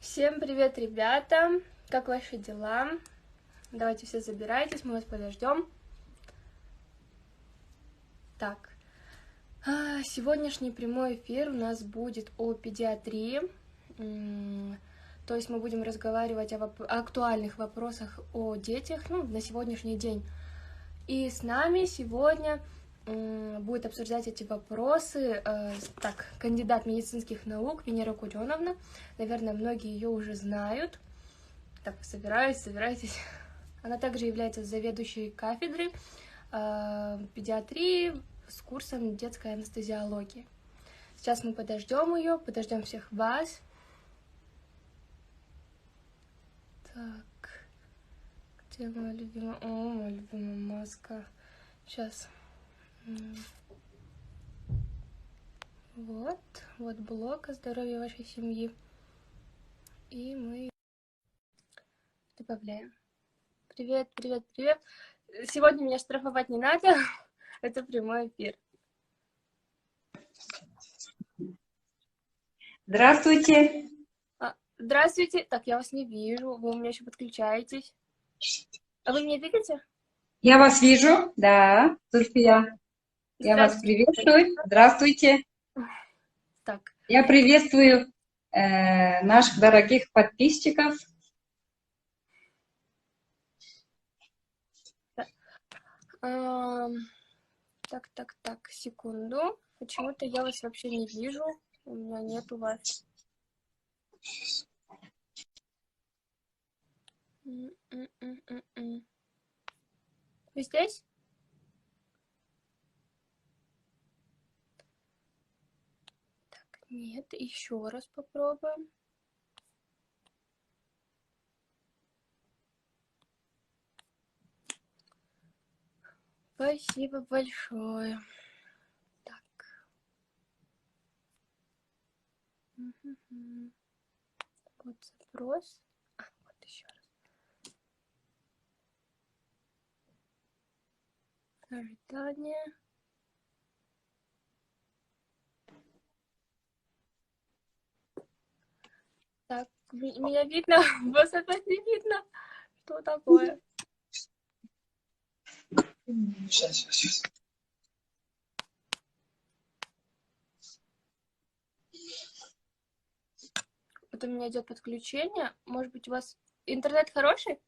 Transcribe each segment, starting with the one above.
Всем привет, ребята! Как ваши дела? Давайте все забирайтесь, мы вас подождем. Так, сегодняшний прямой эфир у нас будет о педиатрии. То есть мы будем разговаривать о актуальных вопросах о детях, на сегодняшний день. И с нами сегодня будет обсуждать эти вопросы кандидат медицинских наук Венера Курёновна. Наверное, многие ее уже знают. Так, собирайтесь. Она также является заведующей кафедрой педиатрии с курсом детской анестезиологии. Сейчас мы подождем ее, подождем всех вас. Так, где моя любимая... О, моя любимая маска. Сейчас... Вот блок о здоровье вашей семьи. И мы добавляем. Привет. Сегодня меня штрафовать не надо. Это прямой эфир. Здравствуйте. Здравствуйте. Так, я вас не вижу. Вы у меня еще подключаетесь. А вы меня видите? Я вас вижу, да, Зульфия. Я вас приветствую. Здравствуйте. Так. Я приветствую наших дорогих подписчиков. Так, секунду. Почему-то я вас вообще не вижу. У меня нету вас. Вы здесь? Так, нет, еще раз попробуем. Спасибо большое. Так. Вот запрос. Вот еще раз. Ожидание. Так, меня видно? Вас опять не видно? Что такое? Сейчас. Вот у меня идет подключение. Может быть, у вас интернет хороший?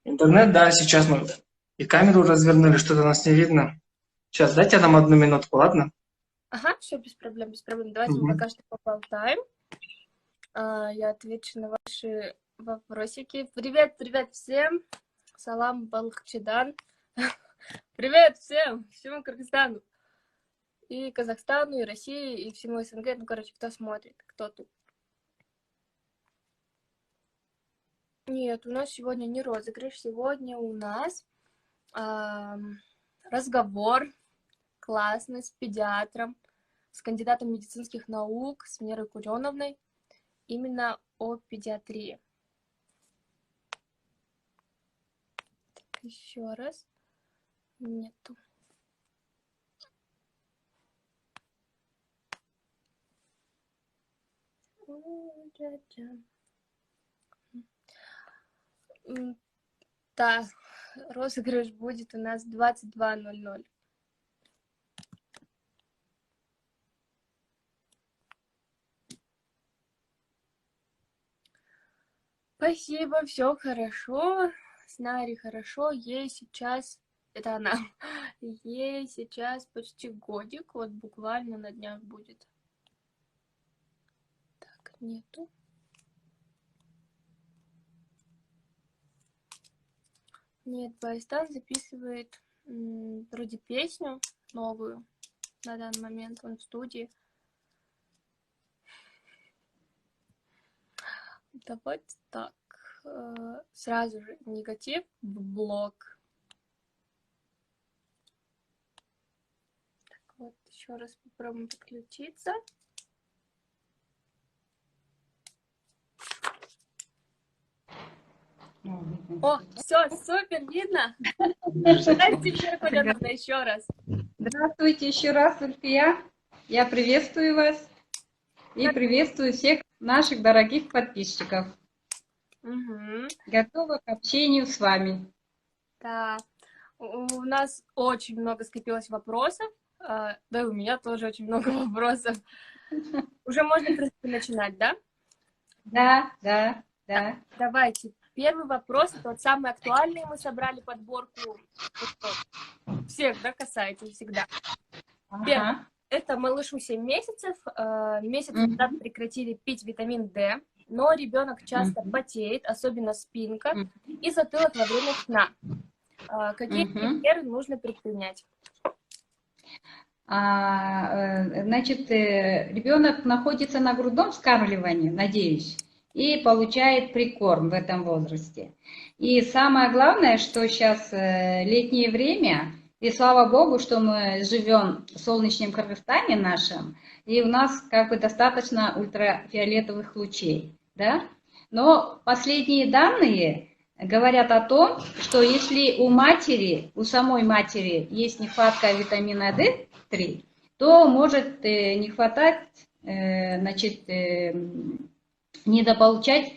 Интернет, да, сейчас мы и камеру развернули, что-то нас не видно. Сейчас, дайте нам 1 минутку, ладно? Ага, все, без проблем. Давайте мы пока что поболтаем. Я отвечу на ваши вопросики. Привет всем. Салам Балхчидан. Привет всему Кыргызстану. И Казахстану, и России, и всему СНГ. Кто смотрит, кто тут. Нет, у нас сегодня не розыгрыш. Сегодня у нас разговор классный с педиатром, с кандидатом медицинских наук, с Венерой Курёновной, именно о педиатрии. Так, еще раз. Нету. Да, розыгрыш будет у нас 22:00. Спасибо, все хорошо. С Нарей хорошо. Ей сейчас, это она, ей сейчас почти годик, вот буквально на днях будет. Так, нету. Нет, Байстан записывает вроде песню новую на данный момент, он в студии. Давайте так, сразу же негатив в блок. Так, вот еще раз попробуем подключиться. О, все, супер, видно? Здравствуйте, Курёновна, еще раз. Здравствуйте еще раз, Зульфия. Я приветствую вас. и приветствую всех наших дорогих подписчиков. Мгм. Готова к общению с вами. Да. У нас очень много скопилось вопросов. Да, и у меня тоже очень много вопросов. Уже можно, в принципе, начинать, да? Да, да, да. Давайте. Первый вопрос, это вот самый актуальный. Мы собрали подборку. Всех, да, касается всегда. Первое. Ага. Это малышу 7 месяцев. Месяц Мгм. назад прекратили пить витамин D, но ребенок часто Мгм. потеет, особенно спинка Мгм. и затылок во время сна. Какие Мгм. меры нужно предпринять? Значит, ребенок находится на грудном вскармливании, надеюсь, и получает прикорм в этом возрасте. И самое главное, что сейчас летнее время, и слава богу, что мы живем в солнечном Кыргызстане нашем, и у нас как бы достаточно ультрафиолетовых лучей, да? Но последние данные говорят о том, что если у матери, у самой матери есть нехватка витамина D3, то может не хватать, значит, недополучать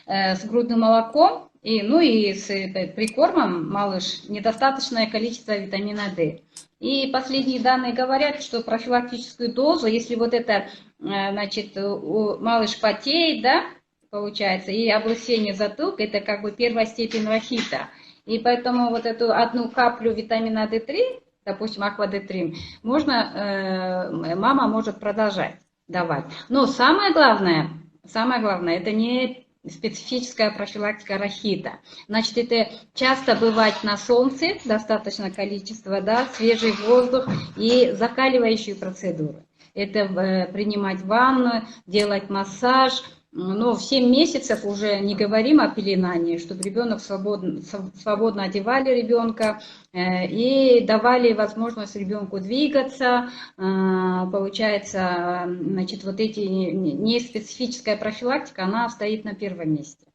с грудным молоком, ну и с прикормом малыш недостаточное количество витамина D. И последние данные говорят, что профилактическую дозу, если вот это, значит, малыш потеет, да, получается, и облысение затылка, это как бы первая степень рахита. И поэтому вот эту одну каплю витамина D3, допустим, аквадетрин, мама может продолжать давать. Но самое главное, это не специфическая профилактика рахита. Значит, это часто бывать на солнце, достаточное количество, да, свежий воздух и закаливающие процедуры. Это принимать ванну, делать массаж. Но в 7 месяцев уже не говорим о пеленании, чтобы ребенок свободно одевали ребенка и давали возможность ребенку двигаться. Получается, значит, вот эти неспецифическая профилактика, она стоит на первом месте.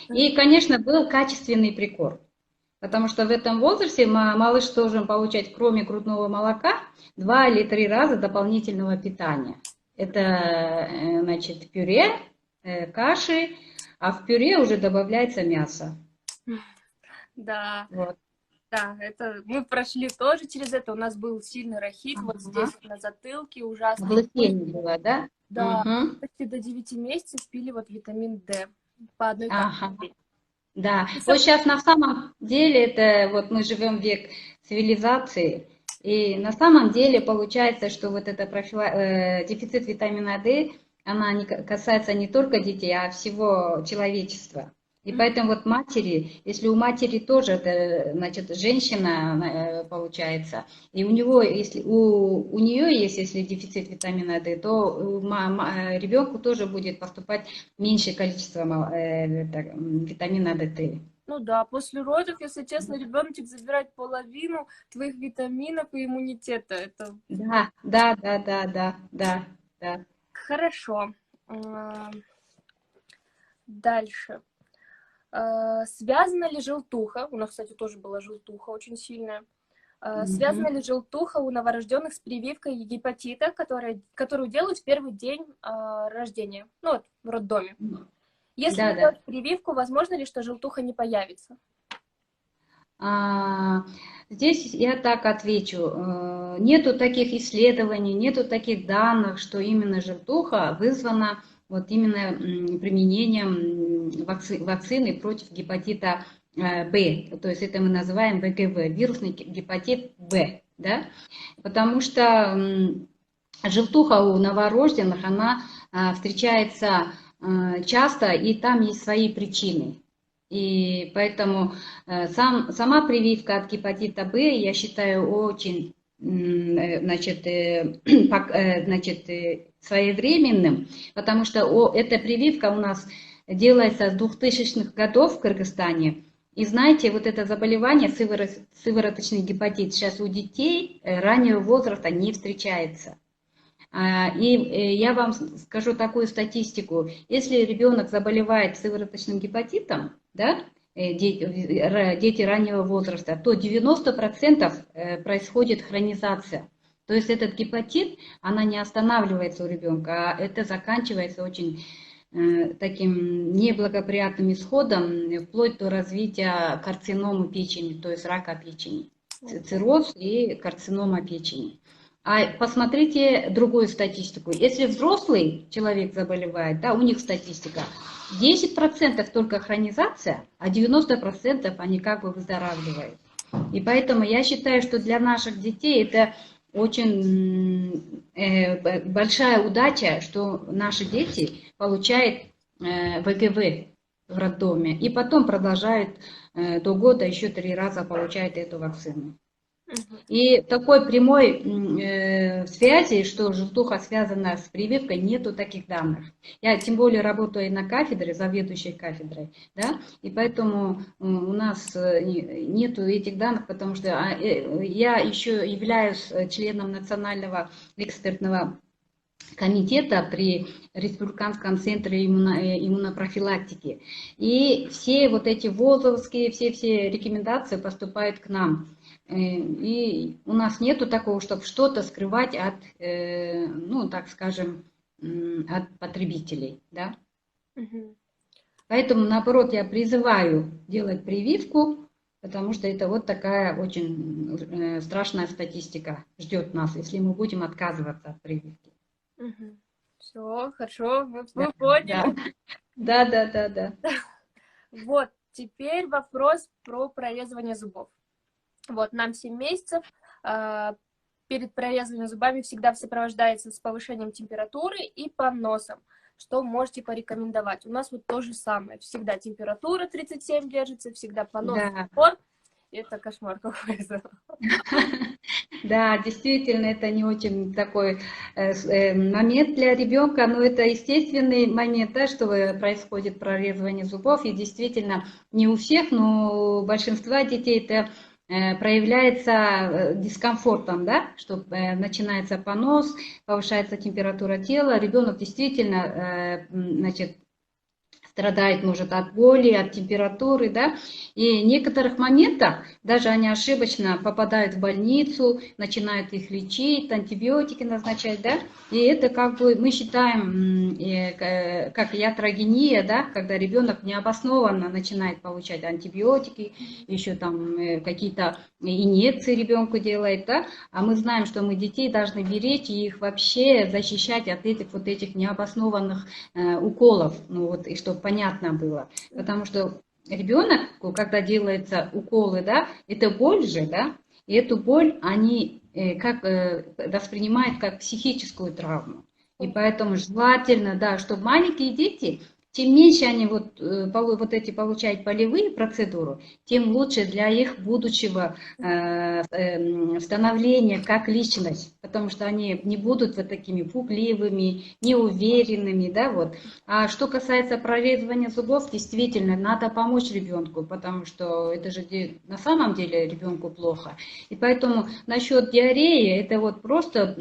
И, конечно, был качественный прикорм. Потому что в этом возрасте малыш должен получать, кроме грудного молока, 2 или 3 раза дополнительного питания. Это, значит, пюре, каши, а в пюре уже добавляется мясо. Да, Вот. да, это мы прошли тоже через это. У нас был сильный рахит, вот здесь вот на затылке ужасно. Облысение было, да? Да, Угу. почти до 9 месяцев пили вот витамин D по одной Ага. капле. Да, вот сейчас на самом деле это вот мы живем в век цивилизации, и на самом деле получается, что вот это дефицит витамина D, она не касается не только детей, а всего человечества. И поэтому вот матери, если у матери тоже, это, значит, женщина получается, и у него, если у нее есть, если дефицит витамина D, то ребенку тоже будет поступать меньшее количество витамина D3. Ну да, после родов, если честно, ребеночек забирает половину твоих витаминов и иммунитета. Это Да, да, да, да, да, да, да. хорошо. Дальше. Связана ли желтуха? У нас, кстати, тоже была желтуха очень сильная. Связана ли желтуха у новорожденных с прививкой гепатита, которую делают в первый день рождения? Ну вот, в роддоме. Если Да, не да. делать прививку, возможно ли, что желтуха не появится? Здесь я так отвечу. Нету таких исследований, нету таких данных, что именно желтуха вызвана вот именно применением вакцины против гепатита В. То есть это мы называем ВГВ, вирусный гепатит В. Да? Потому что желтуха у новорожденных, она встречается часто, и там есть свои причины. И поэтому сама прививка от гепатита В, я считаю, очень значит, своевременным, потому что эта прививка у нас делается с 2000-х годов в Кыргызстане. И знаете, вот это заболевание, сывороточный гепатит, сейчас у детей раннего возраста не встречается. И я вам скажу такую статистику. Если ребенок заболевает сывороточным гепатитом, да, дети раннего возраста, то 90% происходит хронизация. То есть этот гепатит, она не останавливается у ребенка, а это заканчивается очень таким неблагоприятным исходом, вплоть до развития карциномы печени, то есть рака печени, цирроз и карцинома печени. А посмотрите другую статистику. Если взрослый человек заболевает, да, у них статистика, 10% только хронизация, а 90% они как бы выздоравливают. И поэтому я считаю, что для наших детей это очень большая удача, что наши дети получают ВГВ в роддоме и потом продолжают до года еще 3 раза получают эту вакцину. И такой прямой связи, что желтуха связана с прививкой, нету таких данных. Я тем более работаю на кафедре, заведующей кафедрой, да, и поэтому у нас нету этих данных, потому что я еще являюсь членом Национального экспертного комитета при Республиканском центре иммунопрофилактики. И все вот эти ВОЗовские, все рекомендации поступают к нам. И у нас нету такого, чтобы что-то скрывать от, ну, так скажем, от потребителей, да. Поэтому, наоборот, я призываю делать прививку, потому что это вот такая очень страшная статистика ждет нас, если мы будем отказываться от прививки. Все, хорошо, мы поняли. Да. Вот, теперь вопрос про прорезывание зубов. Вот, нам 7 месяцев, перед прорезыванием зубами всегда сопровождается с повышением температуры и поносом. Что можете порекомендовать? У нас вот то же самое. Всегда температура 37 держится, всегда понос. Да. Это кошмар какой-то. Да, действительно, это не очень такой момент для ребенка, но это естественный момент, да, что происходит прорезывание зубов. И действительно, не у всех, но у большинства детей это проявляется дискомфортом, да, что начинается понос, повышается температура тела, ребенок действительно, значит, страдает, может, от боли, от температуры, да, и в некоторых моментах даже они ошибочно попадают в больницу, начинают их лечить, антибиотики назначать, да, и это как бы мы считаем как iatrogenia, да, когда ребенок необоснованно начинает получать антибиотики, еще там какие-то инъекции ребенку делает, да, а мы знаем, что мы детей должны беречь и их вообще защищать от этих необоснованных уколов, ну вот, и чтобы понятно было, потому что ребенок, когда делаются уколы, да, это боль же, да, и эту боль они как воспринимают как психическую травму, и поэтому желательно, да, чтобы маленькие дети, чем меньше они вот эти получают болевые процедуры, тем лучше для их будущего становления как личность, потому что они не будут вот такими пугливыми, неуверенными, да, вот. А что касается прорезывания зубов, действительно, надо помочь ребенку, потому что это же на самом деле ребенку плохо. И поэтому насчет диареи, это вот просто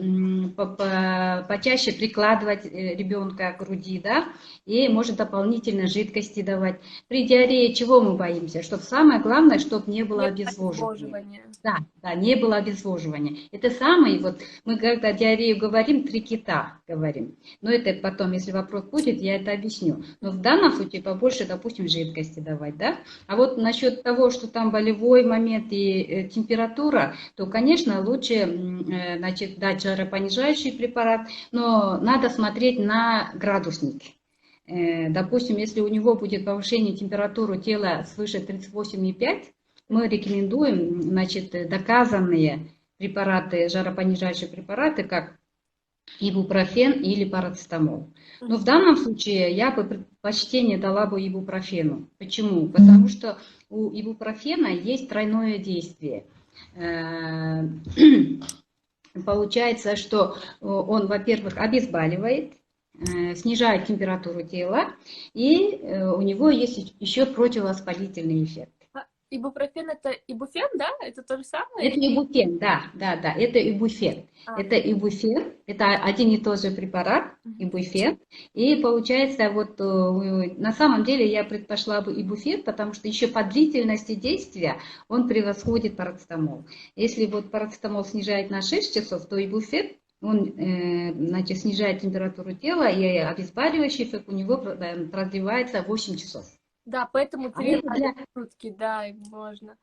почаще прикладывать ребенка к груди, да, и может дополнительно жидкости давать. При диарее чего мы боимся? Чтобы самое главное, чтобы не было обезвоживания. Да, не было обезвоживания. Это самое, вот мы когда диарею говорим, 3 кита говорим. Но это потом, если вопрос будет, я это объясню. Но в данном случае побольше, допустим, жидкости давать, да. А вот насчет того, что там болевой момент и температура, то, конечно, лучше, значит, дать жаропонижающий препарат, но надо смотреть на градусник. Допустим, если у него будет повышение температуры тела свыше 38,5, мы рекомендуем, значит, доказанные препараты, жаропонижающие препараты, как ибупрофен или парацетамол. Но в данном случае я бы предпочтение дала бы ибупрофену. Почему? Потому что у ибупрофена есть тройное действие. Получается, что он, во-первых, обезболивает, снижает температуру тела, и у него есть еще противовоспалительный эффект. Ибупрофен это ибуфен, да? Это то же самое? Это ибуфен, да, это ибуфен. А, Это ибуфен, это один и тот же препарат, мгм. ибуфен. И получается, вот на самом деле я предпочла бы ибуфен, потому что еще по длительности действия он превосходит парацетамол. Если вот парацетамол снижает на 6 часов, то ибуфен, он значит, снижает температуру тела, и обезболивающий эффект у него продлевается 8 часов. Да, поэтому А 3 это раза для... в сутки, да, и можно.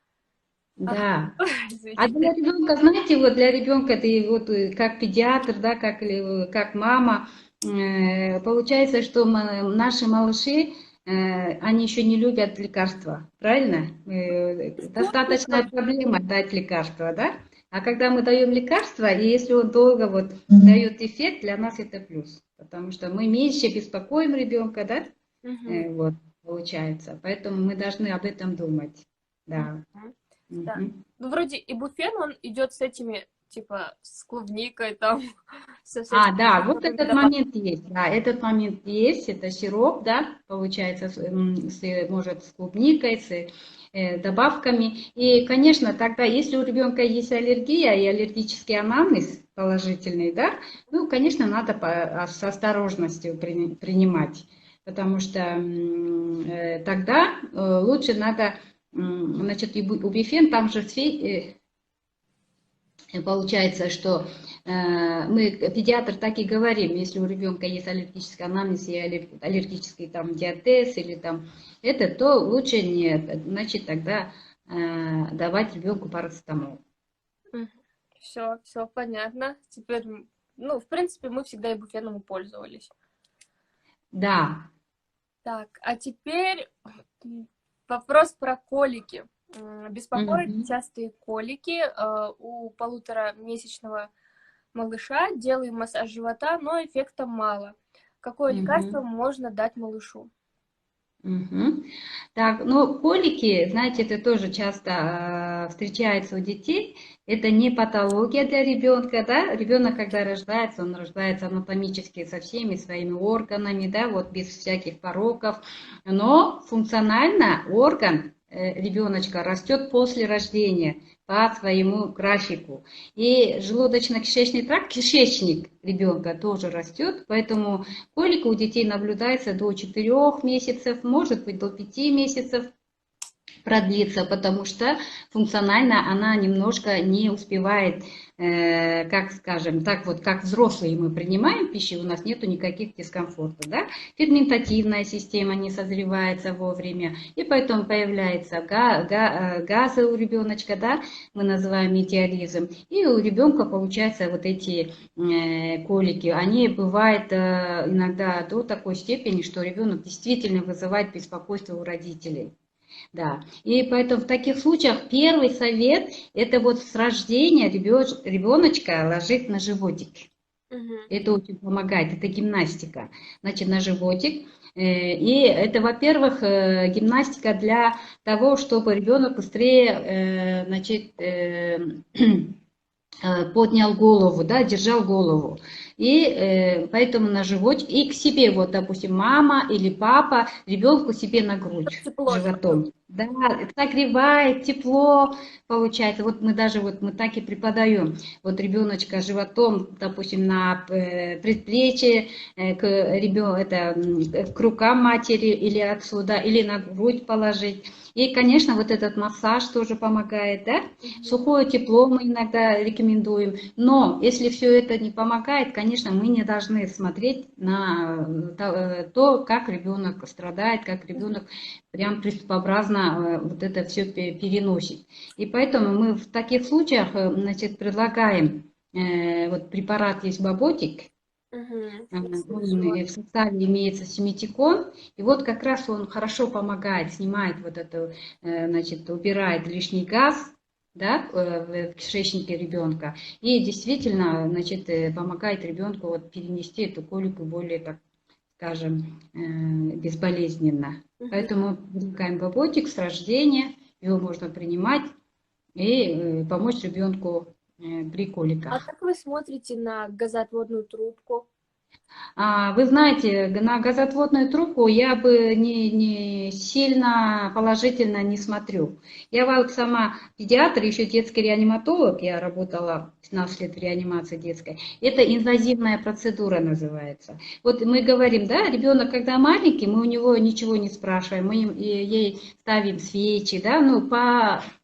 Ага, Да. А извините. для ребенка, знаете, вот для ребенка ты вот как педиатр, да, как мама, получается, что наши малыши, они еще не любят лекарства, правильно? Достаточная проблема дать лекарства, да? А когда мы даем лекарства, и если он долго вот дает эффект, для нас это плюс, потому что мы меньше беспокоим ребенка, да? Мгм, Вот, получается. Поэтому мы должны об этом думать, да. мгм. Да. Мгм. Ну, вроде ибуфен, он идет с этими, типа, с клубникой, там, со Да, всякими вот этот добавками. момент есть, да, этот момент есть, это сироп, да, получается, может, с клубникой, с добавками. И, конечно, тогда, если у ребенка есть аллергия и аллергический анамнез положительный, да, ну, конечно, надо с осторожностью принимать, потому что тогда лучше надо, значит, ибупрофен, там же получается, что мы, педиатр, так и говорим, если у ребенка есть аллергический анамнез и аллергический там диатез или там это, то лучше не, значит, тогда давать ребенку парацетамол. Все, все понятно. Теперь, ну, в принципе, мы всегда ибуфеном пользовались. Да. Так, а теперь вопрос про колики. Беспокоят Мгм. частые колики у полуторамесячного малыша. Делаем массаж живота, но эффекта мало. Какое лекарство Мгм. можно дать малышу? Мгм. Так, ну, колики, знаете, это тоже часто встречается у детей. Это не патология для ребенка, да? Ребенок, когда рождается, он рождается анатомически со всеми своими органами, да, вот без всяких пороков. Но функционально орган ребеночка растет после рождения по своему графику. И желудочно-кишечный тракт, кишечник ребенка тоже растет, поэтому колика у детей наблюдается до 4 месяцев, может быть до 5 месяцев продлится, потому что функционально она немножко не успевает, как скажем, так вот, как взрослые мы принимаем пищу, у нас нету никаких дискомфортов, да? Ферментативная система не созревается вовремя, и поэтому появляются газы у ребеночка, да, мы называем метеоризм, и у ребенка получаются вот эти колики, они бывают иногда до такой степени, что ребенок действительно вызывает беспокойство у родителей. Да, и поэтому в таких случаях первый совет – это вот с рождения ребеночка ложить на животик. Мгм. Это очень помогает, это гимнастика. Значит, на животик. И это, во-первых, гимнастика для того, чтобы ребенок быстрее, значит, поднял голову, да, держал голову. И поэтому на животик, и к себе, вот, допустим, мама или папа, ребенку себе на грудь Тепло, чтобы животом. Да, согревает, тепло получается. Вот мы даже, вот мы так и преподаем. Вот ребеночка животом, допустим, на предплечье, к рукам матери или отсюда, или на грудь положить. И, конечно, вот этот массаж тоже помогает, да? Мгм. Сухое тепло мы иногда рекомендуем. Но если все это не помогает, конечно, мы не должны смотреть на то, как ребенок страдает, как ребенок прям приступообразно вот это все переносит. И поэтому мы в таких случаях, значит, предлагаем, вот препарат есть Баботик, Мгм. Я он слышала. в составе имеется симитикон, и вот как раз он хорошо помогает, снимает вот это, значит, убирает лишний газ, да, в кишечнике ребенка, и действительно, значит, помогает ребенку вот перенести эту колику более, так скажем, безболезненно. Мгм. Поэтому предлагаем баботик с рождения, его можно принимать и помочь ребенку при А коликах. как вы смотрите на газоотводную трубку? Вы знаете, на газоотводную трубку я бы не сильно положительно не смотрю. Я вот сама педиатр, еще детский реаниматолог, я работала 15 лет в реанимации детской. Это инвазивная процедура называется. Вот мы говорим, да, ребенок, когда маленький, мы у него ничего не спрашиваем, мы ей ставим свечи, да, ну,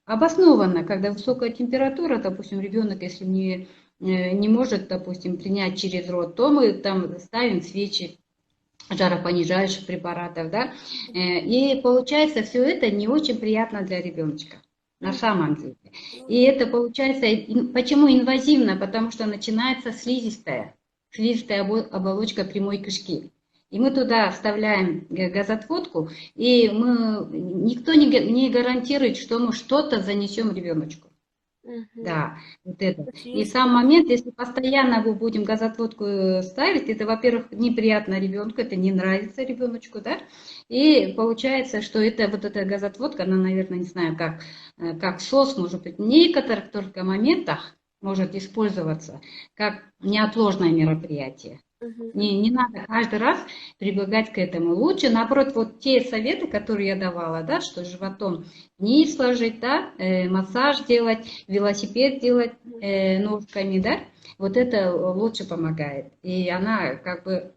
обоснованно, когда высокая температура, допустим, ребенок, если не может, допустим, принять через рот, то мы там ставим свечи жаропонижающих препаратов, да, и получается все это не очень приятно для ребеночка. На самом деле. И это получается, почему инвазивно? Потому что начинается слизистая оболочка прямой кишки. И мы туда вставляем газоотводку, и никто не гарантирует, что мы что-то занесем ребеночку. Да, вот это. И сам момент, если постоянно мы будем газоотводку ставить, это, во-первых, неприятно ребенку, это не нравится ребеночку, да, и получается, что вот эта газоотводка, она, наверное, не знаю, как СОС, может быть, в некоторых только моментах может использоваться как неотложное мероприятие. Не надо каждый раз прибегать к этому. Лучше, наоборот, вот те советы, которые я давала, да, что животом вниз сложить, да, массаж делать, велосипед делать ножками, да, вот это лучше помогает. И она как бы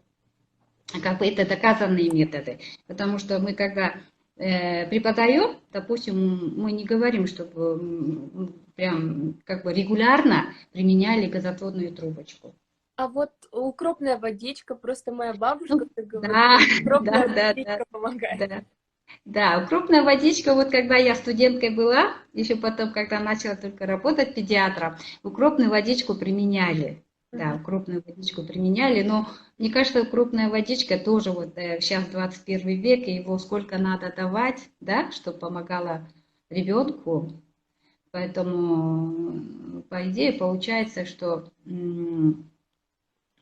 это доказанные методы. Потому что мы когда преподаем, допустим, мы не говорим, чтобы прям как бы регулярно применяли газоотводную трубочку. А вот укропная водичка, просто моя бабушка говорит, да, укропная водичка помогает. Да, укропная водичка, вот когда я студенткой была, еще потом, когда начала только работать педиатром, укропную водичку применяли. Да, укропную водичку применяли, но мне кажется, укропная водичка тоже вот сейчас 21 век, и его сколько надо давать, да, чтобы помогало ребенку. Поэтому, по идее, получается, что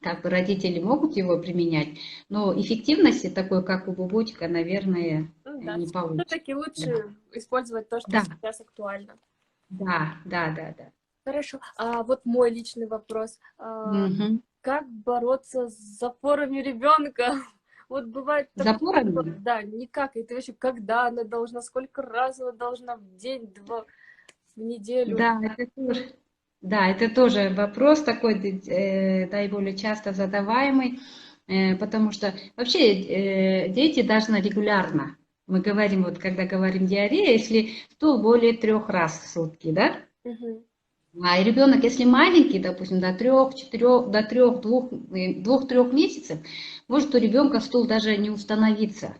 как бы родители могут его применять, но эффективности такой, как у бубочка, наверное, не получится. Все-таки лучше использовать то, что сейчас актуально. Да. Хорошо. А вот мой личный вопрос. Как бороться с запорами ребенка? Вот бывает... Запорами? Да, никак. Это вообще когда она должна, сколько раз она должна в день, в неделю? Да, это тоже вопрос такой, наиболее часто задаваемый, потому что вообще дети должны регулярно, мы говорим, вот когда говорим диарея, если стул более 3 раз в сутки, да? А ребенок, если маленький, допустим, до 2-3 месяцев, может у ребенка стул даже не установиться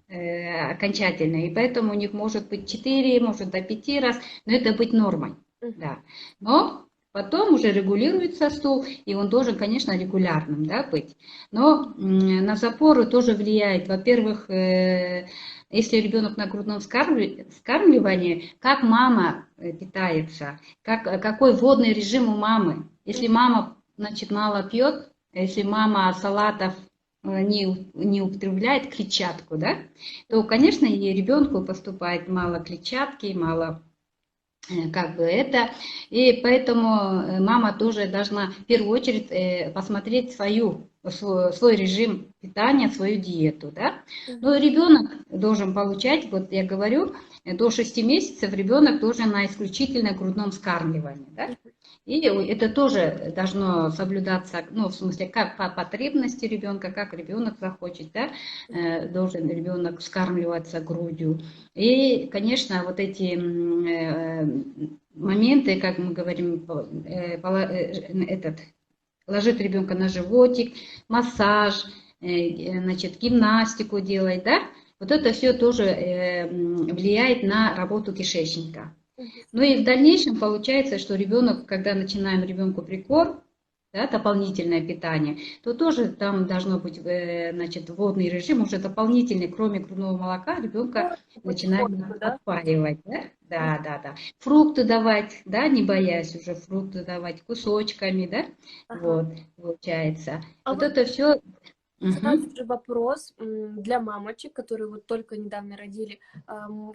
окончательно, и поэтому у них может быть 4, может до 5 раз, но это быть нормой. Да. Но потом уже регулируется стул, и он должен, конечно, регулярным, да, быть. Но на запоры тоже влияет, во-первых, если ребенок на грудном вскармливании, как мама питается, какой водный режим у мамы. Если мама, значит, мало пьет, если мама салатов не употребляет клетчатку, да, то, конечно, и ребенку поступает мало клетчатки, мало как бы это, и поэтому мама тоже должна в первую очередь посмотреть свой режим питания, свою диету, да. Но ребенок должен получать, вот я говорю, до 6 месяцев ребенок должен на исключительно грудном вскармливании, да. И это тоже должно соблюдаться, ну, в смысле, как по потребности ребенка, как ребенок захочет, да, должен ребенок вскармливаться грудью. И, конечно, вот эти моменты, как мы говорим, ложить ребенка на животик, массаж, значит, гимнастику делать, да, вот это все тоже влияет на работу кишечника. Ну и в дальнейшем получается, что ребенок, когда начинаем ребенку прикорм, да, дополнительное питание, то тоже там должно быть, значит, водный режим, уже дополнительный, кроме грудного молока, ребенка начинаем отпаривать, да? Да. Фрукты давать, да, не боясь уже фрукты давать кусочками, да, вот, получается. Вот это все... Сразу же вопрос для мамочек, которые вот только недавно родили.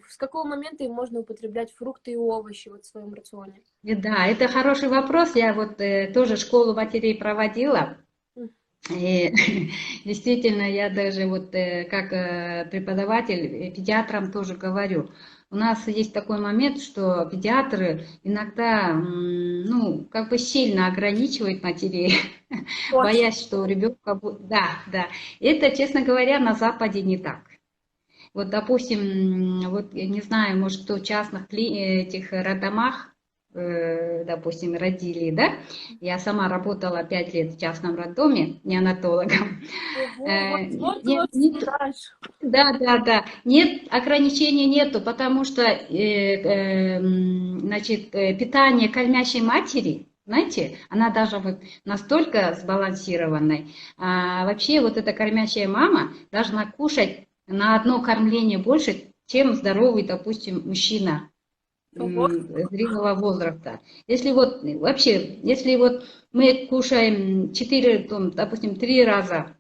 С какого момента им можно употреблять фрукты и овощи вот в своем рационе? Да, это хороший вопрос. Я вот тоже школу матерей проводила. И действительно, я даже вот как преподаватель педиатрам тоже говорю, у нас есть такой момент, что педиатры иногда, ну, как бы сильно ограничивают матерей, Точно. боясь, что у ребенка будет... Да, да. Это, честно говоря, на Западе не так. Вот, допустим, вот, я не знаю, может, кто в частных этих роддомах, допустим, родили, да? Я сама работала 5 лет в частном роддоме неонатологом. Ого, вот ты Нет, вот нет, знаешь. да, да, да. Нет, ограничений нету, потому что, значит, питание кормящей матери, знаете, она даже вот настолько сбалансированной. Вообще вот эта кормящая мама должна кушать на одно кормление больше, чем здоровый, допустим, мужчина Ого. зрелого возраста. Если вот вообще, если вот мы кушаем 4, допустим, 3 раза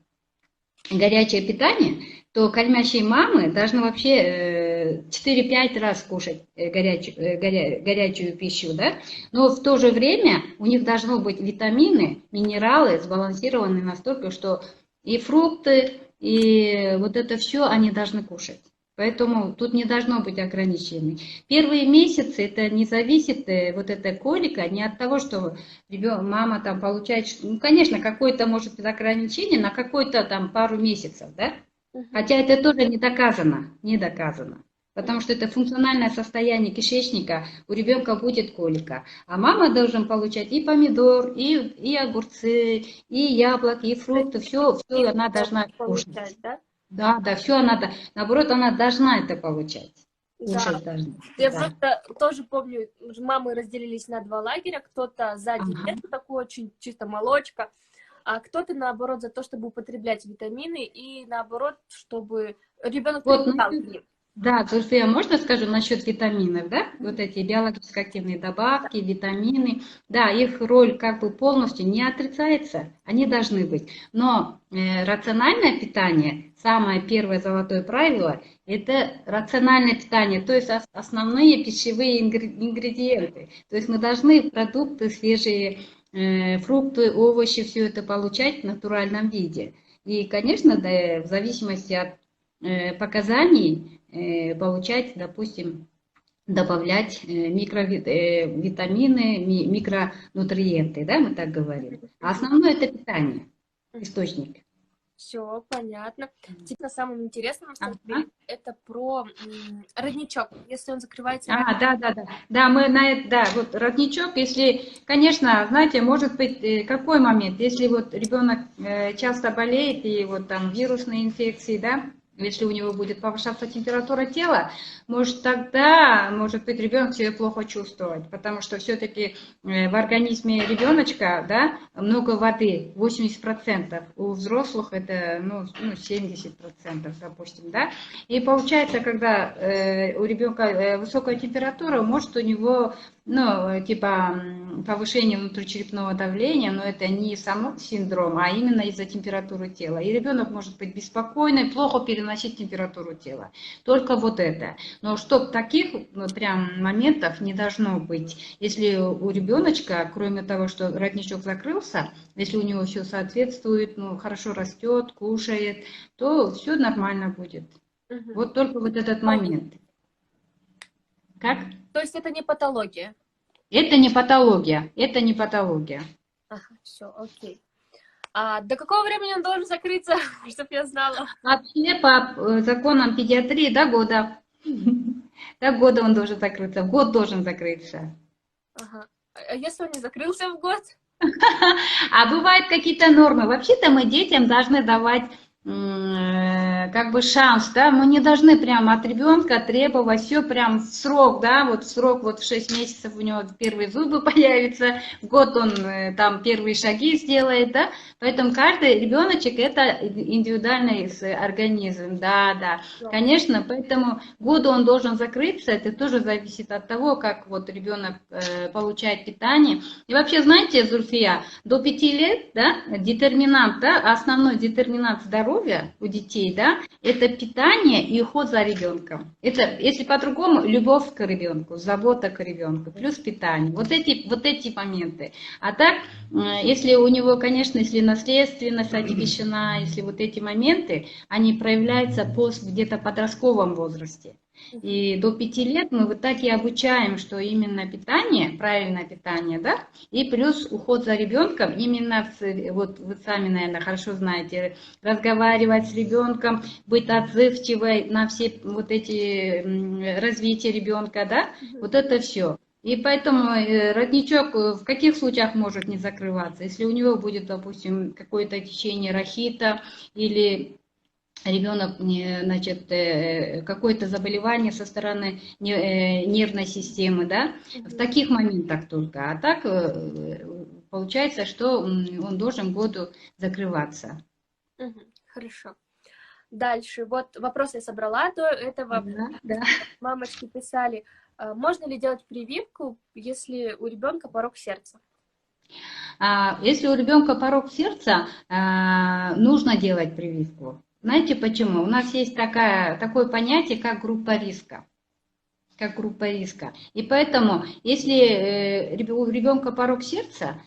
горячее питание, то кормящие мамы должны вообще 4-5 раз кушать горячую пищу, да? Но в то же время у них должны быть витамины, минералы сбалансированы настолько, что и фрукты, и вот это все они должны кушать. Поэтому тут не должно быть ограничений. Первые месяцы это не зависит, вот эта колика, не от того, что мама там получает, ну, конечно, какое-то может быть ограничение на какой-то там пару месяцев, да? Мгм. Хотя это тоже не доказано, не доказано. Потому что это функциональное состояние кишечника, у ребенка будет колика. А мама должен получать и помидор, и огурцы, и яблоки, и То есть фрукты, все она должна кушать. получать, да? Да, да, все она, наоборот, она должна это получать. Да. Кушать должна. Я Да. просто тоже помню, мамы разделились на два лагеря. Кто-то за Ага. диету, такую очень чисто молочка, а кто-то, наоборот, за то, чтобы употреблять витамины и, наоборот, чтобы ребенок Вот, привыкал к ним. да, Зульфия, можно скажу насчет витаминов, да? Вот эти биологически активные добавки, витамины, да, их роль как бы полностью не отрицается, они должны быть. Но рациональное питание, самое первое золотое правило, это рациональное питание, то есть основные пищевые ингредиенты. То есть мы должны продукты свежие, фрукты, овощи, все это получать в натуральном виде. И, конечно, да, в зависимости от показаний, получать, допустим, добавлять витамины, микронутриенты, да, мы так говорим. А основное это питание, источник. Все понятно. Теперь на самом интересном, что Ага. это про родничок. Если он закрывается Да, да, да. Да, мы на это, да, вот родничок, если, конечно, знаете, может быть, какой момент, если вот ребенок часто болеет, и вот там вирусные инфекции, да, если у него будет повышаться температура тела, может тогда, может быть, ребенок себя плохо чувствовать, потому что все-таки в организме ребеночка, да, много воды, 80%, у взрослых это, ну 70%, допустим, да, и получается, когда у ребенка высокая температура, может у него, ну, типа повышение внутричерепного давления, но это не само синдром, а именно из-за температуры тела. И ребенок может быть беспокойный, плохо переносить температуру тела. Только вот это. Но чтоб таких прям моментов не должно быть. Если у ребеночка, кроме того, что родничок закрылся, если у него все соответствует, ну, хорошо растет, кушает, то все нормально будет. Мгм. Вот только вот этот момент. Как? То есть это не патология. Это не патология. Это не патология. Ага, все, окей. А до какого времени он должен закрыться, чтобы я знала? Вообще по законам педиатрии до года. До года он должен закрыться. В год должен закрыться. Ага. А если он не закрылся в год? А бывают какие-то нормы. Вообще-то мы детям должны давать как бы шанс, да, мы не должны прямо от ребенка требовать все прям в срок, да, вот в срок, вот в 6 месяцев у него первые зубы появятся, в год он там первые шаги сделает, да, поэтому каждый ребеночек это индивидуальный организм, да, да, конечно, поэтому году он должен закрыться, это тоже зависит от того, как вот ребенок получает питание. И вообще, знаете, Зульфия, до 5 лет, да, детерминант, да, основной детерминант здоровья у детей, да, да, это питание и уход за ребенком. Это, если по-другому, любовь к ребенку, забота к ребенку, плюс питание. Вот эти моменты. А так, если у него, конечно, если наследственность отягощена, если вот эти моменты, они проявляются где-то подростковом возрасте. И до 5 лет мы вот так и обучаем, что именно питание, правильное питание, да, и плюс уход за ребенком, именно, вот вы сами, наверное, хорошо знаете, разговаривать с ребенком, быть отзывчивой на все вот эти развития ребенка, да, вот это все. И поэтому родничок в каких случаях может не закрываться? Если у него будет, допустим, какое-то течение рахита или ребенок, значит, какое-то заболевание со стороны нервной системы, да, в таких моментах только. А так получается, что он должен году закрываться. Хорошо. Дальше. Вот вопрос я собрала до этого. Да. Мамочки писали, можно ли делать прививку, если у ребенка порок сердца? Если у ребенка порок сердца, нужно делать прививку. Знаете почему? У нас есть такое понятие, как группа риска. И поэтому, если у ребенка порок сердца,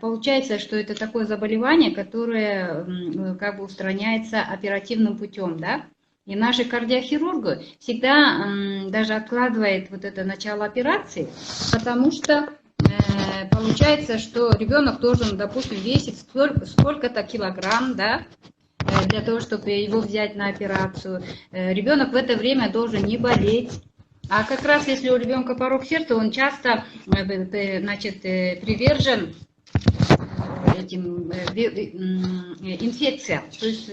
получается, что это такое заболевание, которое как бы устраняется оперативным путем, да? И наши кардиохирурги всегда даже откладывают вот это начало операции, потому что получается, что ребенок должен, допустим, весить сколько-то килограмм, да, для того, чтобы его взять на операцию. Ребенок в это время должен не болеть. А как раз если у ребенка порок сердца, он часто, значит, привержен этим инфекциям. То есть,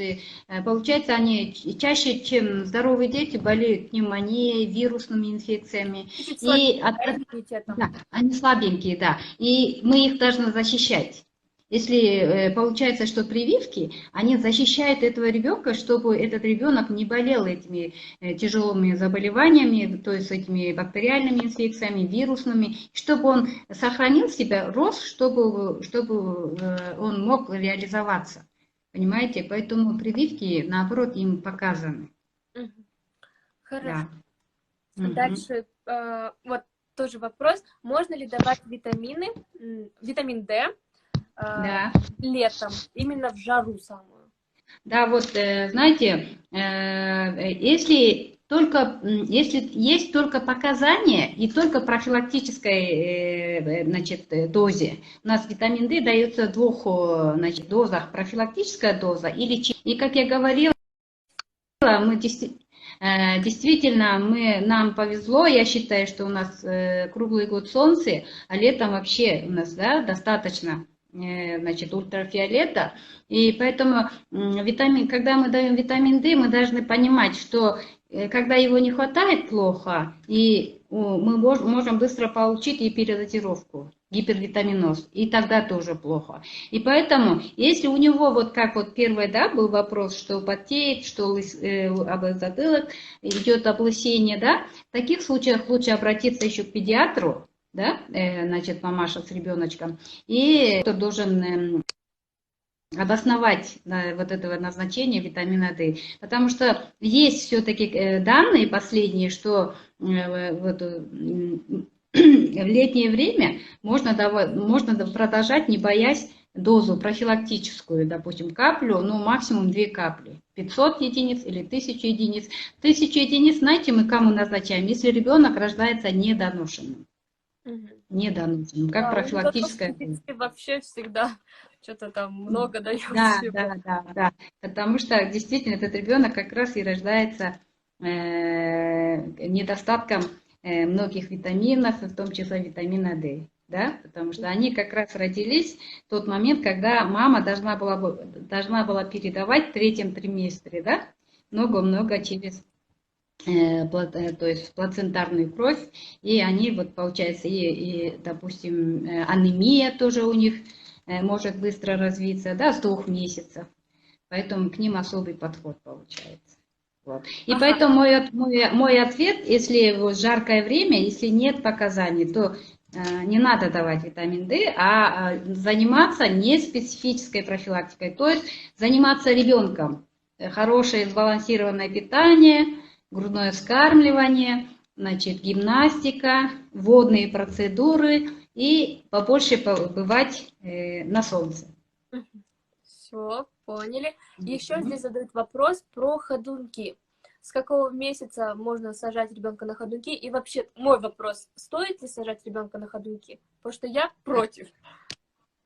получается, они чаще, чем здоровые дети, болеют пневмонией, вирусными инфекциями. Да, они слабенькие, да. И мы их должны защищать. Если получается, что прививки, они защищают этого ребенка, чтобы этот ребенок не болел этими тяжелыми заболеваниями, то есть этими бактериальными инфекциями, вирусными, чтобы он сохранил себя, рос, чтобы он мог реализоваться. Понимаете? Поэтому прививки, наоборот, им показаны. Хорошо. Да. Дальше вот тоже вопрос. Можно ли давать витамин D, да, летом, именно в жару самую? Да, вот, знаете, если есть только показания и только профилактической, значит, дозе, у нас витамин D дается в 2, значит, дозах, профилактическая доза или... И, как я говорила, мы действительно, нам повезло, я считаю, что у нас круглый год солнце, а летом вообще у нас, да, достаточно, значит, ультрафиолета, и поэтому когда мы даем витамин D, мы должны понимать, что когда его не хватает плохо, и мы можем быстро получить гипердозировку, гипервитаминоз, и тогда тоже плохо. И поэтому, если у него, вот как вот первый, да, был вопрос, что потеет, что затылок, идет облысение, да, в таких случаях лучше обратиться еще к педиатру, да, значит, мамаша с ребеночком, и кто должен обосновать вот этого назначения витамина D. Потому что есть все-таки данные последние, что вот в летнее время можно продолжать, не боясь, дозу профилактическую, допустим, каплю, ну, максимум 2 капли. 500 единиц или 1000 единиц. 1000 единиц, знаете, мы кому назначаем, если ребенок рождается недоношенным. Недоношенным, как профилактическая. Вообще всегда что-то там много дает. Да. Потому что действительно этот ребенок как раз и рождается недостатком многих витаминов, в том числе витамина D. Да? Потому что они как раз родились в тот момент, когда мама должна была передавать в 3-м триместре, да? Много-много через, то есть плацентарную кровь, и они, вот получается, допустим, анемия тоже у них может быстро развиться, да, с 2 месяцев. Поэтому к ним особый подход получается. Вот. И поэтому мой ответ, если в жаркое время, если нет показаний, то не надо давать витамин D, а заниматься не специфической профилактикой, то есть заниматься ребенком. хорошее сбалансированное питание, грудное вскармливание, значит, гимнастика, водные процедуры и побольше побывать на солнце. Все, поняли. Еще Мгм. здесь задают вопрос про ходунки. С какого месяца можно сажать ребенка на ходунки? И вообще, мой вопрос, стоит ли сажать ребенка на ходунки? Потому что я против.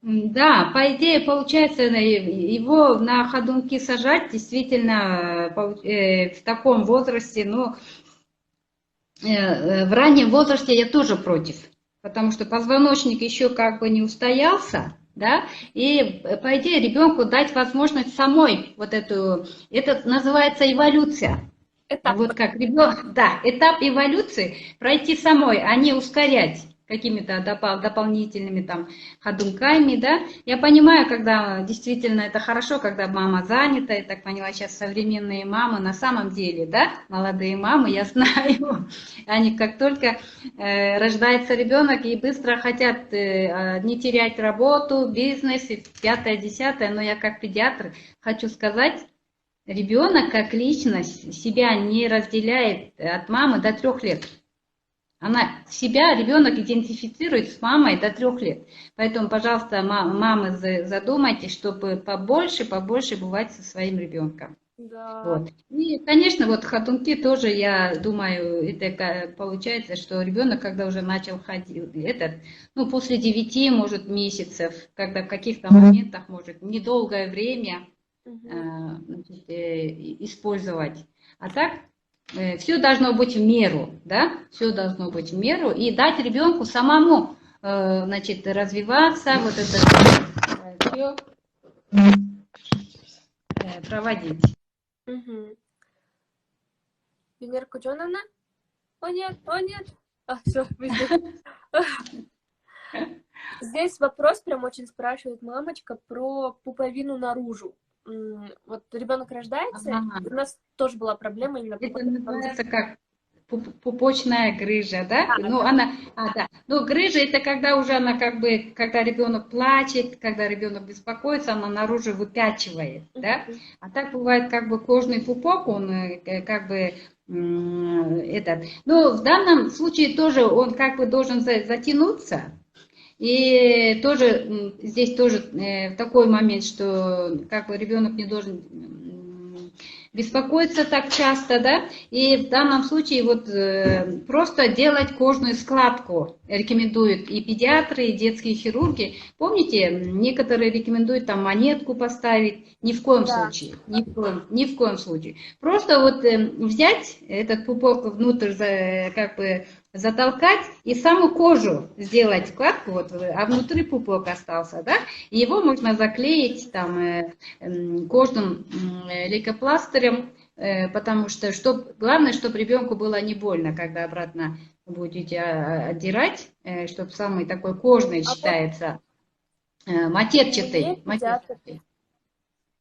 Да, по идее, получается, его на ходунки сажать действительно в таком возрасте, ну, в раннем возрасте я тоже против, потому что позвоночник еще как бы не устоялся, да, и по идее ребенку дать возможность самой вот эту, это называется эволюция. Этап. Вот как ребенок, да, этап эволюции пройти самой, а не ускорять какими-то дополнительными там ходунками, да. Я понимаю, когда действительно это хорошо, когда мама занята, я так поняла, сейчас современные мамы на самом деле, да, молодые мамы, я знаю, они как только рождается ребенок и быстро хотят не терять работу, бизнес и пятое, десятое, но я как педиатр хочу сказать, ребенок как личность себя не разделяет от мамы до 3 лет. Себя ребенок идентифицирует с мамой до 3 лет. Поэтому, пожалуйста, мамы, задумайтесь, чтобы побольше бывать со своим ребенком. Да. Вот. И, конечно, вот ходунки тоже, я думаю, это получается, что ребенок, когда уже начал ходить, ну, после 9, может, месяцев, когда в каких-то моментах, может, недолгое время значит, использовать. А так, все должно быть в меру, да, все должно быть в меру, и дать ребенку самому, значит, развиваться, вот это все проводить. Венера Куджоновна? О нет, о нет. Все, Здесь вопрос прям очень спрашивает мамочка про пуповину наружу. Вот ребенок рождается, Ага. у нас тоже была проблема именно Это называется как пупочная грыжа, да? Ну, она, да. Ну, грыжа это когда уже она как бы, когда ребенок плачет, когда ребенок беспокоится, она наружу выпячивает, да? А так бывает как бы кожный пупок, он как бы этот. Но в данном случае тоже он как бы должен затянуться. И тоже здесь тоже такой момент, что как бы ребенок не должен беспокоиться так часто, да, и в данном случае вот просто делать кожную складку рекомендуют и педиатры, и детские хирурги. Помните, некоторые рекомендуют там монетку поставить, ни в коем случае, ни в коем случае. Просто вот взять этот пупок внутрь, как бы затолкать и саму кожу сделать складку, вот, а внутри пупок остался, да, и его можно заклеить там кожным лейкопластырем, потому что главное, чтобы ребенку было не больно, когда обратно будете отдирать, чтобы самый такой кожный считается, матерчатый.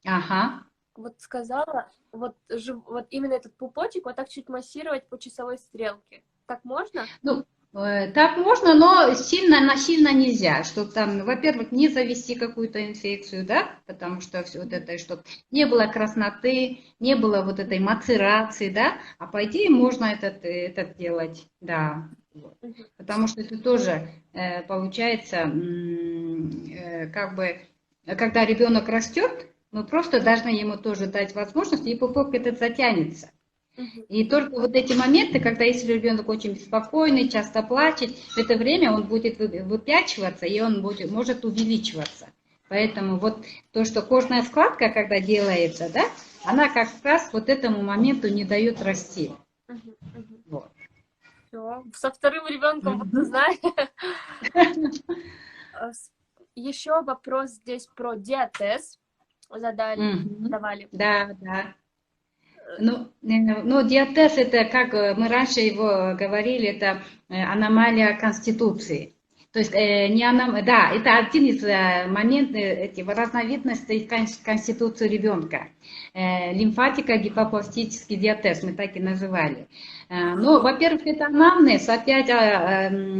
Ага. Вот сказала, вот именно этот пупочек вот так чуть массировать по часовой стрелке. Так можно? Ну, так можно, но сильно нельзя, чтобы там, во-первых, не завести какую-то инфекцию, да, потому что все вот это, чтобы не было красноты, не было вот этой мацерации, да, а по идее можно этот делать, да, вот. Потому что это тоже получается, как бы, когда ребенок растет, мы просто должны ему тоже дать возможность, и пупок этот затянется. И только вот эти моменты, когда если ребенок очень беспокойный, часто плачет, в это время он будет выпячиваться, и он может увеличиваться. Поэтому вот то, что кожная складка, когда делается, да, она как раз вот этому моменту не дает расти. Вот. Все. Со вторым ребенком буду знать. Еще вопрос здесь про диатез задавали. Да. Ну, диатез это, как мы раньше его говорили, это аномалия Конституции. То есть, да, это один из моментов, разновидностей Конституции ребенка. Лимфатико-гипопластический диатез, мы так и называли. Ну, во-первых, это анамнез, опять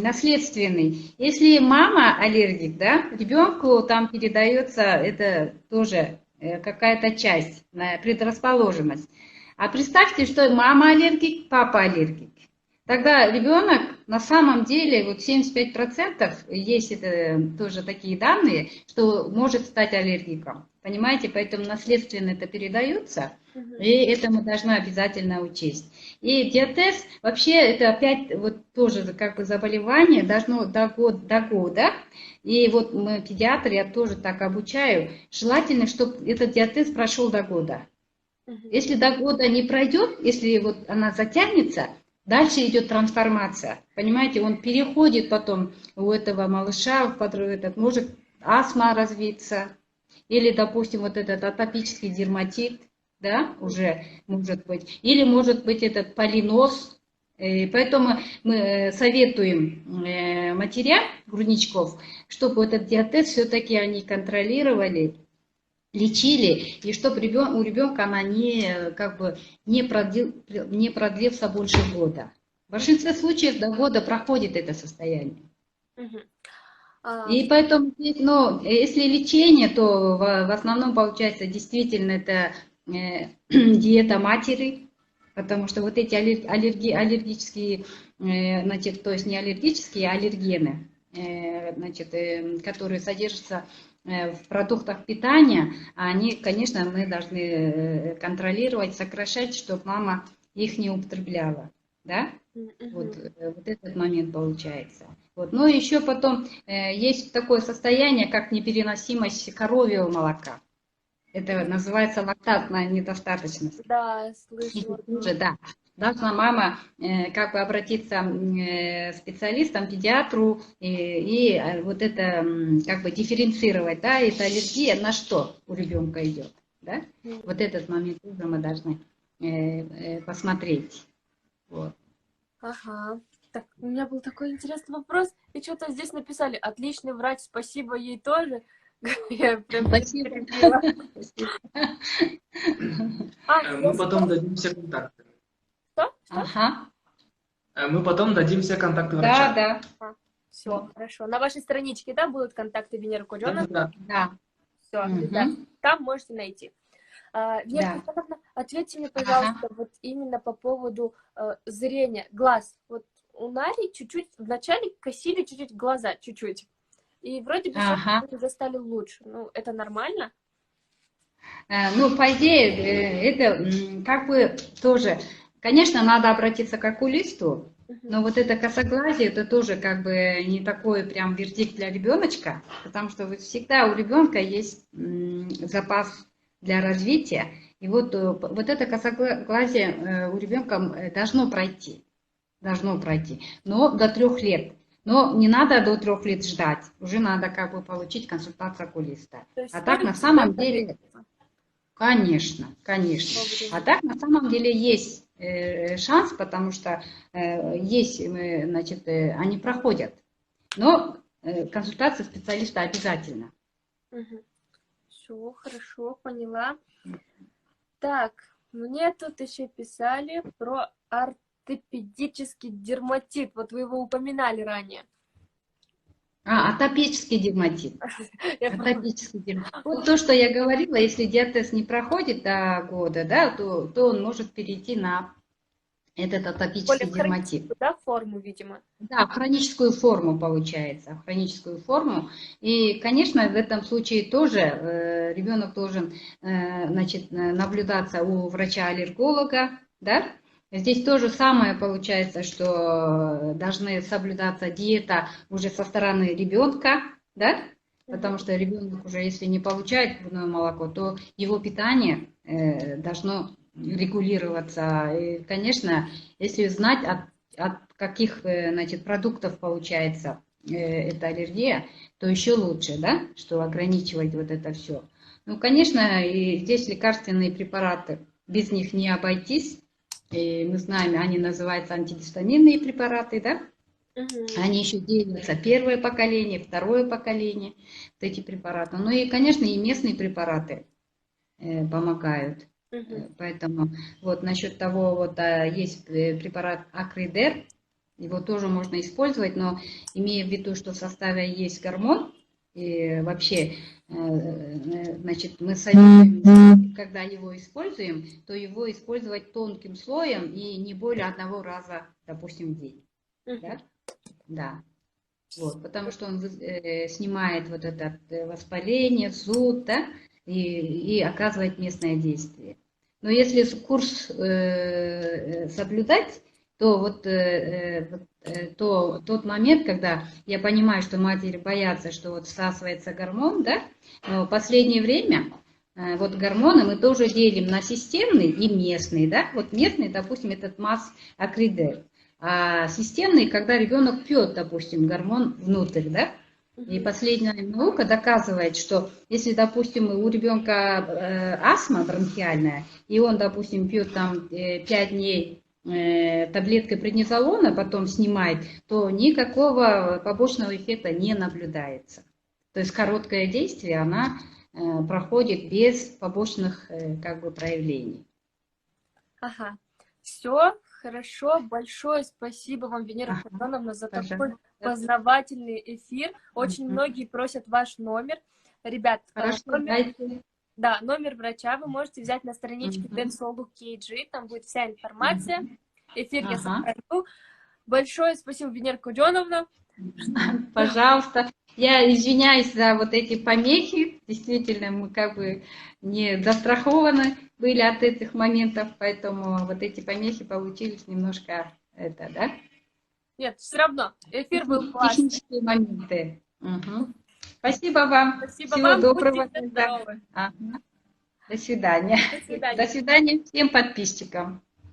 наследственный. Если мама аллергик, да, ребенку там передается это тоже какая-то часть, предрасположенность. А представьте, что мама аллергик, папа аллергик. Тогда ребенок на самом деле, вот 75% есть это, тоже такие данные, что может стать аллергиком. Понимаете, поэтому наследственно это передается, и это мы должны обязательно учесть. И диатез, вообще это опять вот тоже как бы заболевание должно до года. И вот мы, педиатры, я тоже так обучаю, желательно, чтобы этот диатез прошел до года. Если до года не пройдет, если вот она затянется, дальше идет трансформация. Понимаете, он переходит потом у этого малыша, может астма развиться, или, допустим, вот этот атопический дерматит, да, уже может быть, или может быть этот полиноз. Поэтому мы советуем матерям, грудничков, чтобы этот диатез все-таки они контролировали, лечили, и чтобы у ребенка она не продлился больше года. В большинстве случаев до года проходит это состояние. И поэтому, если лечение, то в основном получается действительно это диета матери, потому что вот эти аллергические, значит, то есть не аллергические, а аллергены, значит, которые содержатся в продуктах питания, они, конечно, мы должны контролировать, сокращать, чтобы мама их не употребляла, да? Вот этот момент получается. Вот. Ну и еще потом есть такое состояние, как непереносимость коровьего молока. Это называется лактатная недостаточность. Да, слышала. Да. Должна мама как бы обратиться к специалистам, педиатру и вот это как бы дифференцировать, да, это аллергия на что у ребенка идет, да? Вот этот момент тоже мы должны посмотреть. Вот. Ага. Так, у меня был такой интересный вопрос, и что-то здесь написали: отличный врач, спасибо ей тоже. Я прям Спасибо. Мы потом дадим все контакты. Что? Ага. Мы потом дадим все контакты врача. Да. Все, хорошо. На вашей страничке, да, будут контакты Венеры Куденовой? Да. Все, ребят, там можете найти. Венера Куденовна, ответьте мне, пожалуйста, вот именно по поводу зрения, глаз. Вот у Нари чуть-чуть, вначале косили чуть-чуть глаза, чуть-чуть. И вроде бы сейчас уже стали лучше. Ну, это нормально? Ну, по идее, это как бы тоже, конечно, надо обратиться к окулисту, но вот это косоглазие, это тоже как бы не такой прям вердикт для ребеночка, потому что вот всегда у ребенка есть запас для развития, и вот это косоглазие у ребенка должно пройти, но до 3 лет. Но не надо до 3 лет ждать, уже надо как бы получить консультацию окулиста. А так на самом деле, конечно. А так на самом деле есть шанс, потому что есть, значит, они проходят. Но консультация специалиста обязательно. Все, хорошо, поняла. Так, мне тут еще писали про атопический дерматит. Вот вы его упоминали ранее. Атопический дерматит. Атопический дерматит. Вот то, что я говорила, если диатез не проходит до года, да, то он может перейти на этот атопический дерматит. Да, форму, видимо. Да, хроническую форму получается, хроническую форму. И, конечно, в этом случае тоже ребенок должен, значит, наблюдаться у врача-аллерголога, да. Здесь то же самое получается, что должны соблюдаться диета уже со стороны ребенка, да, потому что ребенок уже, если не получает грудное молоко, то его питание должно регулироваться. И, конечно, если знать, от каких, значит, продуктов получается эта аллергия, то еще лучше, да, что ограничивать вот это все. Ну, конечно, и здесь лекарственные препараты, без них не обойтись. И мы знаем, они называются антигистаминные препараты, да? Они еще делятся: первое поколение, второе поколение, вот эти препараты. Ну и, конечно, и местные препараты помогают. Поэтому вот насчет того, вот есть препарат Акридер, его тоже можно использовать, но имея в виду, что в составе есть гормон, И вообще, значит, мы советуем, когда его используем, то его использовать тонким слоем и не более 1 раза, допустим, в день. Да? Да. Вот, потому что он снимает вот это воспаление, зуд, да, и оказывает местное действие. Но если курс соблюдать, то вот тот момент, когда я понимаю, что матери боятся, что вот всасывается гормон, да, но в последнее время вот гормоны мы тоже делим на системный и местный, да, вот местный, допустим, этот масс-акридел, а системный, когда ребенок пьет, допустим, гормон внутрь, да, и последняя наука доказывает, что если, допустим, у ребенка астма бронхиальная, и он, допустим, пьет там 5 дней таблеткой преднизолона, потом снимает, то никакого побочного эффекта не наблюдается. То есть короткое действие, она проходит без побочных как бы проявлений. Ага, все хорошо. Большое спасибо вам, Венера Курбановна, за такой познавательный эфир. Очень многие просят ваш номер. Ребят, номер врача вы можете взять на страничке Densolu KG, там будет вся информация. Эфир я сохраню. Большое спасибо, Венера Курбановна. Пожалуйста. Я извиняюсь за вот эти помехи. Действительно, мы как бы не застрахованы были от этих моментов, поэтому вот эти помехи получились немножко да? Нет, все равно. Эфир был классный. Технические моменты. Спасибо вам. Спасибо Всего вам. доброго. Будьте здоровы. До свидания. До свидания. До свидания всем подписчикам.